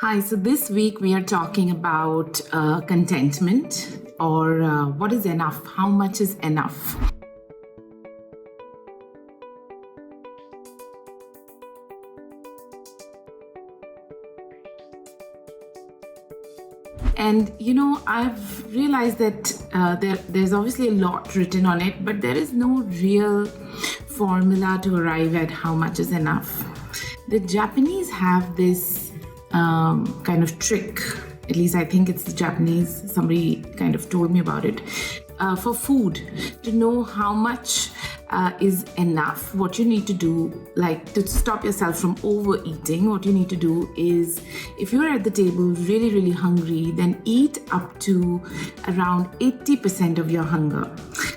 Hi, so this week we are talking about contentment or what is enough, how much is enough. And I've realized that there's obviously a lot written on it, but there is no real formula to arrive at how much is enough. The Japanese have this kind of trick, at least I think it's the Japanese, somebody kind of told me about it, for food, to know how much is enough. What you need to do, like to stop yourself from overeating, what you need to do is, if you're at the table really, really hungry, then eat up to around 80% of your hunger.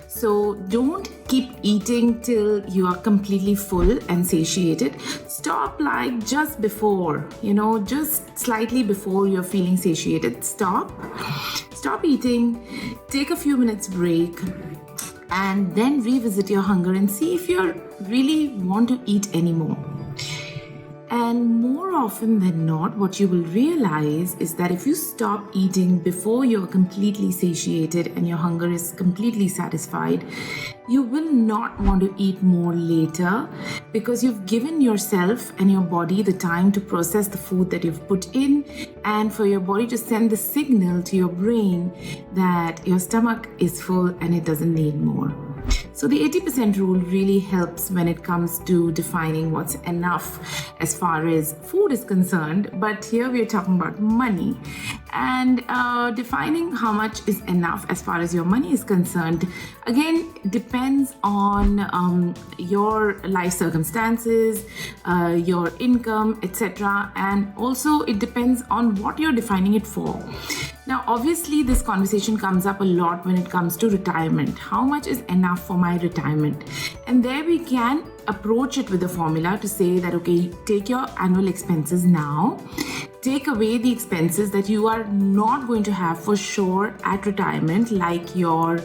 So don't keep eating till you are completely full and satiated. Stop like just before, just slightly before you're feeling satiated. Stop eating, take a few minutes break, and then revisit your hunger and see if you really want to eat anymore. And more often than not, what you will realize is that if you stop eating before you're completely satiated and your hunger is completely satisfied, you will not want to eat more later, because you've given yourself and your body the time to process the food that you've put in, and for your body to send the signal to your brain that your stomach is full and it doesn't need more. So the 80% rule really helps when it comes to defining what's enough as far as food is concerned. But here we are talking about money, and defining how much is enough as far as your money is concerned, again, depends on your life circumstances, your income, etc. And also it depends on what you're defining it for. Now, obviously, this conversation comes up a lot when it comes to retirement. How much is enough for my retirement? And there we can approach it with a formula to say that, okay, take your annual expenses now. Take away the expenses that you are not going to have for sure at retirement, like your,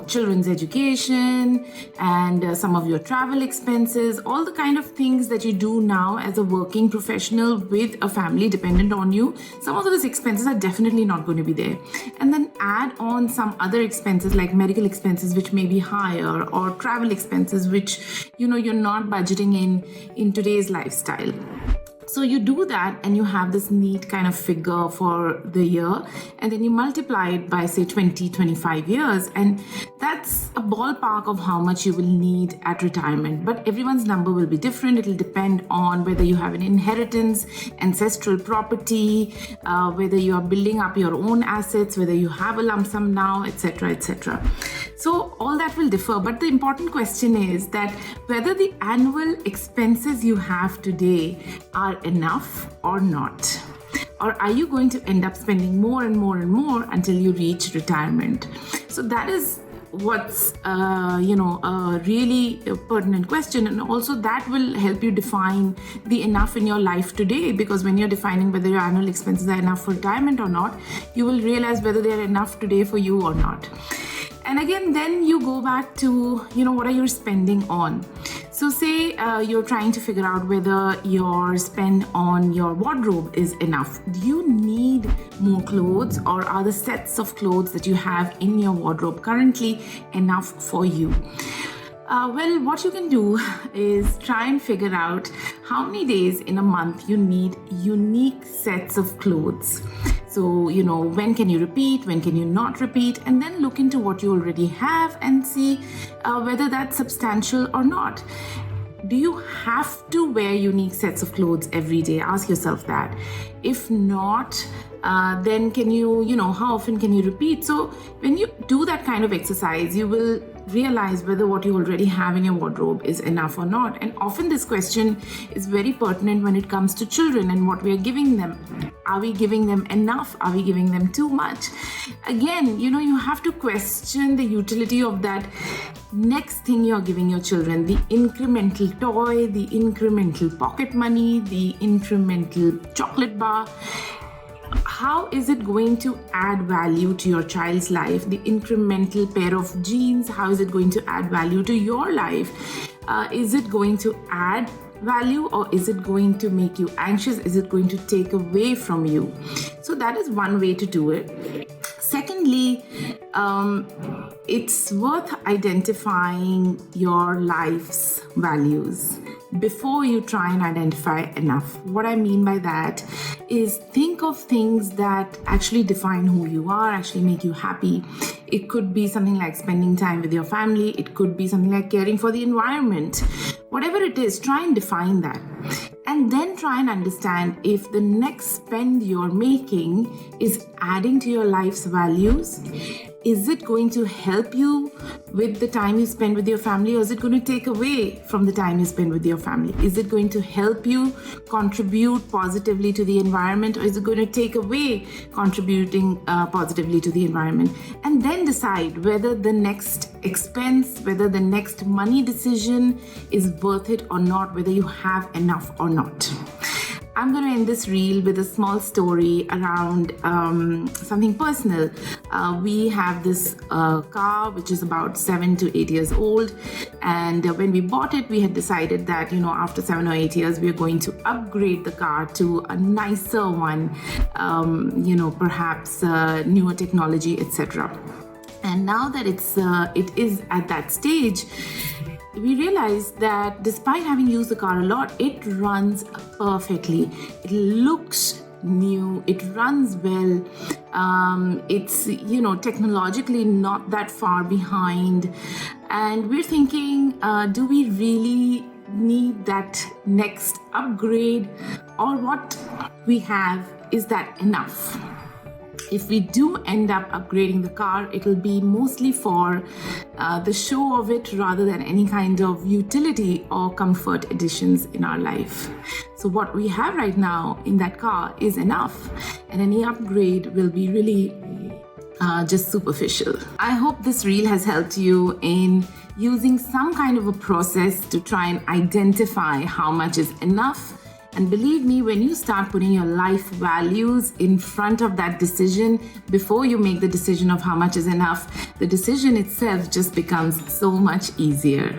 children's education and some of your travel expenses, all the kind of things that you do now as a working professional with a family dependent on you. Some of those expenses are definitely not going to be there. And then add on some other expenses like medical expenses, which may be higher, or travel expenses, which, you're not budgeting in today's lifestyle. So you do that and you have this neat kind of figure for the year, and then you multiply it by say 20, 25 years, and that's a ballpark of how much you will need at retirement. But everyone's number will be different. It will depend on whether you have an inheritance, ancestral property, whether you are building up your own assets, whether you have a lump sum now, etc., etc. So all that will differ. But the important question is that whether the annual expenses you have today are enough or not. Or are you going to end up spending more and more and more until you reach retirement? So that is what's a really pertinent question, and also that will help you define the enough in your life today, because when you're defining whether your annual expenses are enough for retirement or not, you will realize whether they're enough today for you or not. And again, then you go back to, what are you spending on? So say you're trying to figure out whether your spend on your wardrobe is enough. Do you need more clothes, or are the sets of clothes that you have in your wardrobe currently enough for you? Well, what you can do is try and figure out how many days in a month you need unique sets of clothes. So, when can you repeat, when can you not repeat, and then look into what you already have and see whether that's substantial or not. Do you have to wear unique sets of clothes every day? Ask yourself that. If not, then can you, how often can you repeat? So when you do that kind of exercise, you will realize whether what you already have in your wardrobe is enough or not. And often this question is very pertinent when it comes to children and what we are giving them. Are we giving them enough? Are we giving them too much? Again, you have to question the utility of that next thing you're giving your children, the incremental toy, the incremental pocket money, the incremental chocolate bar. How is it going to add value to your child's life? The incremental pair of jeans, how is it going to add value to your life? Is it going to add value, or is it going to make you anxious? Is it going to take away from you? So that is one way to do it. Secondly, it's worth identifying your life's values before you try and identify enough. What I mean by that is, think of things that actually define who you are, actually make you happy. It could be something like spending time with your family. It could be something like caring for the environment. Whatever it is, try and define that. And then try and understand if the next spend you're making is adding to your life's values. Is it going to help you with the time you spend with your family, or is it going to take away from the time you spend with your family? Is it going to help you contribute positively to the environment, or is it going to take away contributing positively to the environment? And then decide whether the next expense, whether the next money decision is worth it or not, whether you have enough or not. I'm going to end this reel with a small story around something personal. We have this car which is about 7 to 8 years old, and when we bought it, we had decided that, after 7 or 8 years, we are going to upgrade the car to a nicer one, perhaps newer technology, etc. And now that it is at that stage, we realized that despite having used the car a lot, it runs perfectly. It looks new, it runs well. It's, technologically not that far behind. And we're thinking, do we really need that next upgrade, or what we have, is that enough? If we do end up upgrading the car, it'll be mostly for the show of it rather than any kind of utility or comfort additions in our life. So what we have right now in that car is enough, and any upgrade will be really just superficial. I hope this reel has helped you in using some kind of a process to try and identify how much is enough. And believe me, when you start putting your life values in front of that decision, before you make the decision of how much is enough, the decision itself just becomes so much easier.